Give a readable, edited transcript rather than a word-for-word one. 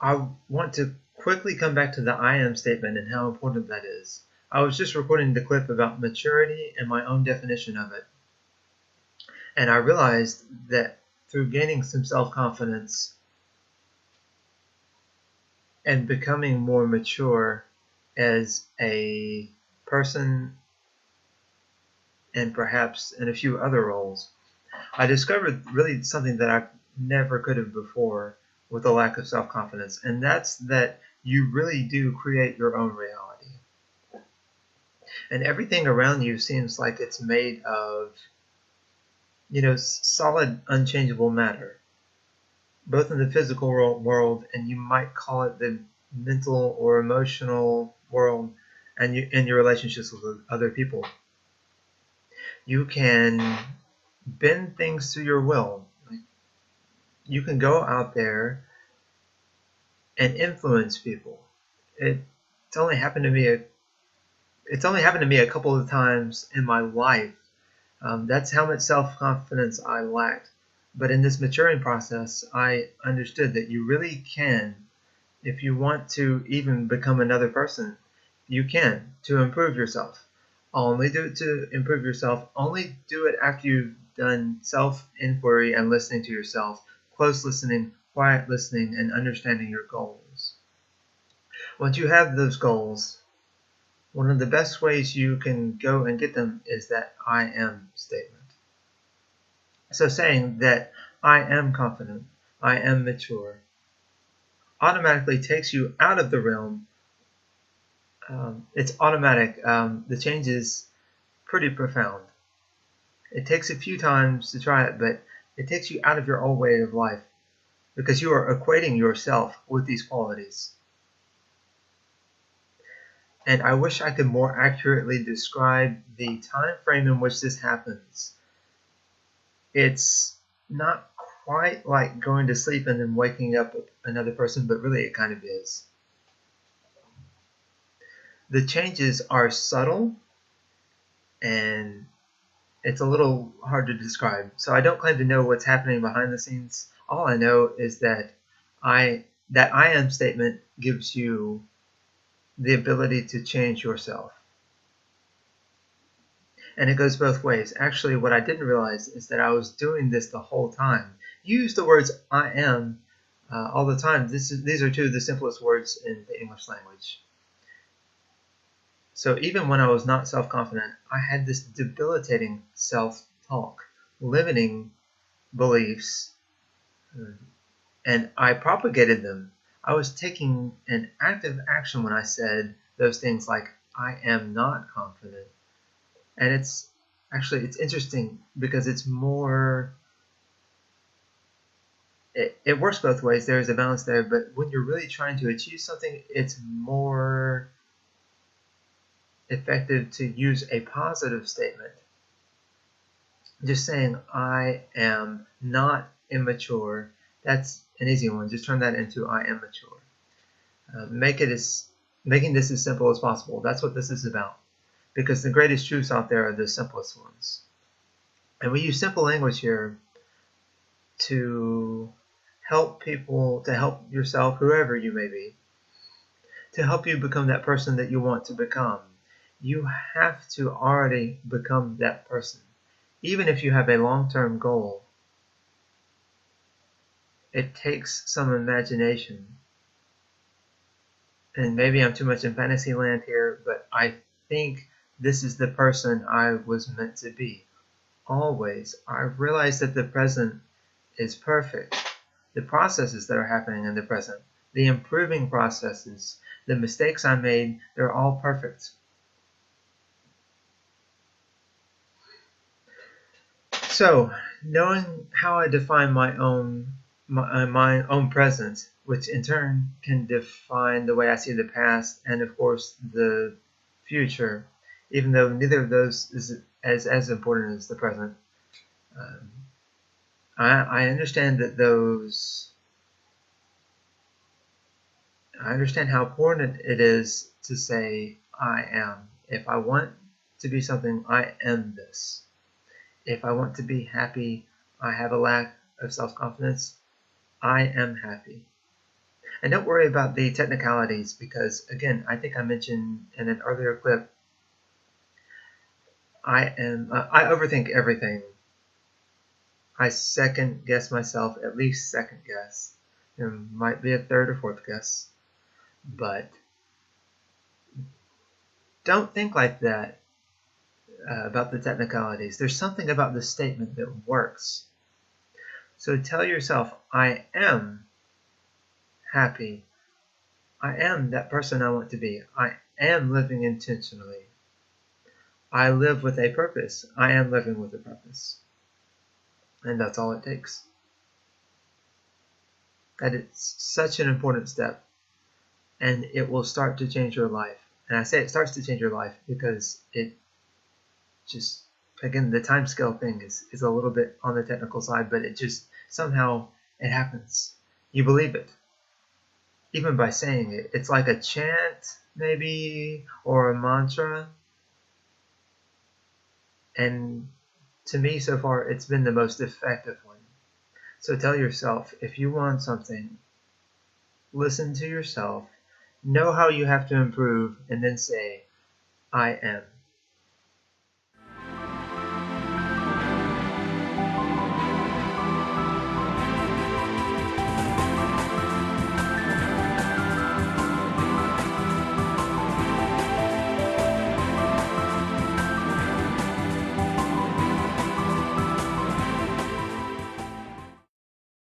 I want to quickly come back to the I am statement and how important that is. I was just recording the clip about maturity and my own definition of it. And I realized that through gaining some self-confidence and becoming more mature as a person and perhaps in a few other roles, I discovered really something that I never could have before with a lack of self-confidence, and that's that you really do create your own reality. And everything around you seems like it's made of, solid, unchangeable matter, both in the physical world and you might call it the mental or emotional world, and in your relationships with other people. You can bend things to your will. You can go out there and influence people. It's only happened to me. It's only happened to me a couple of times in my life. That's how much self-confidence I lacked. But in this maturing process, I understood that you really can, if you want to even become another person, you can, to improve yourself. Only do it to improve yourself. Only do it after you've done self-inquiry and listening to yourself, close listening, quiet listening, and understanding your goals. Once you have those goals, one of the best ways you can go and get them is that I am statement. So saying that I am confident, I am mature, automatically takes you out of the realm. It's automatic. The change is pretty profound. It takes a few times to try it, but it takes you out of your old way of life because you are equating yourself with these qualities. And I wish I could more accurately describe the time frame in which this happens. It's not quite like going to sleep and then waking up another person, but really it kind of is. The changes are subtle and it's a little hard to describe. So I don't claim to know what's happening behind the scenes. All I know is that I am statement gives you the ability to change yourself. And it goes both ways. Actually, what I didn't realize is that I was doing this the whole time. You use the words I am all the time. These are two of the simplest words in the English language. So even when I was not self-confident, I had this debilitating self-talk, limiting beliefs, and I propagated them. I was taking an active action when I said those things like, I am not confident. And it's interesting because it's more, it works both ways. There is a balance there, but when you're really trying to achieve something, it's more effective to use a positive statement. Just saying, I am not immature, that's an easy one. Just turn that into I am mature. Making this as simple as possible. That's what this is about. Because the greatest truths out there are the simplest ones. And we use simple language here to help people, to help yourself, whoever you may be, to help you become that person that you want to become. You have to already become that person. Even if you have a long-term goal, it takes some imagination. And maybe I'm too much in fantasy land here, but I think this is the person I was meant to be. Always. I realize that the present is perfect. The processes that are happening in the present, the improving processes, the mistakes I made, they're all perfect. So, knowing how I define my own present, which in turn can define the way I see the past and of course the future, even though neither of those is as important as the present. I understand that I understand how important it is to say I am. If I want to be something, I am this. If I want to be happy, I have a lack of self-confidence, I am happy. And don't worry about the technicalities because, again, I think I mentioned in an earlier clip, I overthink everything. I second guess myself, at least second guess. There might be a third or fourth guess, but don't think like that about the technicalities. There's something about this statement that works. So tell yourself, I am happy. I am that person I want to be. I am living intentionally. I live with a purpose. I am living with a purpose. And that's all it takes. That is such an important step. And it will start to change your life. And I say it starts to change your life because it just, again, the time scale thing is a little bit on the technical side, but it just, somehow, it happens. You believe it. Even by saying it. It's like a chant, maybe, or a mantra. And to me, so far, it's been the most effective one. So tell yourself, if you want something, listen to yourself, know how you have to improve, and then say, I am.